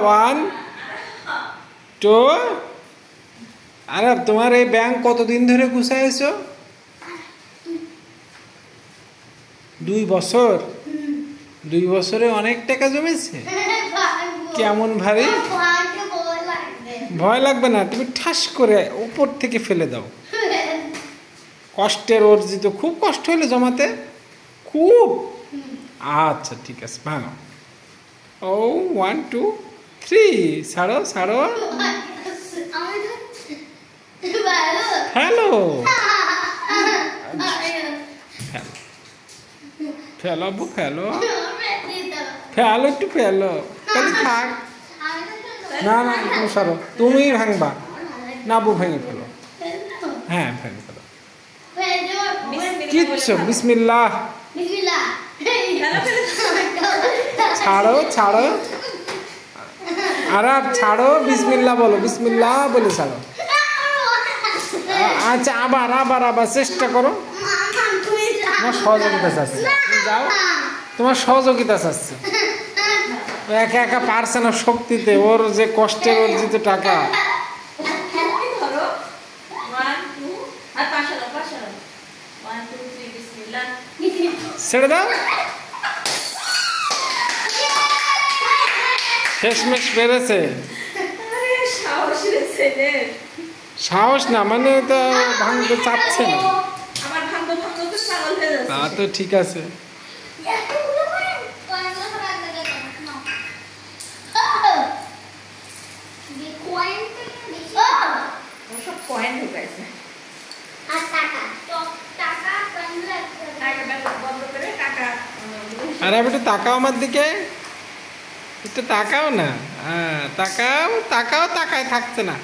1 2 আরে তোমার এই ব্যাংক কতদিন ধরে গুছাইছো? 2 বছর। 2 বছরে অনেক টাকা জমেছে। কেমন ভারী? ভয় লাগবে না, তুমি ঠাস করে উপর থেকে ফেলে দাও। কষ্টের অর্জিত, খুব কষ্ট হলে জমাতে, খুব। আচ্ছা ঠিক আছে, ভাঙো। ও 1 2 3 ছাড়ো ছাড়ো, হ্যালো ফেলো আব্বু, ফেলো ফেলো, একটু ফেলো, তাহলে থাক। না না তুমি সরো, তুমি ভাঙবা না, আব্বু ভেঙে ফেলো। হ্যাঁ ভেঙে ফেলো, কিচ্ছু। বিসমিল্লাহ, ছাড়ো ছাড়ো, আরে ছাড়ো, বিসমিল্লাহ বলো, বিসমিল্লাহ বলে ছাড়ো। আচ্ছা আবার আবার আবার চেষ্টা করো। তোমার সহযোগিতা চাচ্ছি, তুমি যাও, তোমার সহযোগিতা চাচ্ছি। একা একা পারছে না শক্তিতে, ওর যে কষ্টের অর্জিত টাকা। ছেড়ে দাও, শেষমেশ পেরেছে। সাহস না মানে তো ভাঙতে চাচ্ছে না। তা তো ঠিক আছে। আর আমি একটু তাকাও আমার দিকে, একটু তাকাও না। হ্যাঁ তাকাও তাকাও, তাকায় থাকছে না।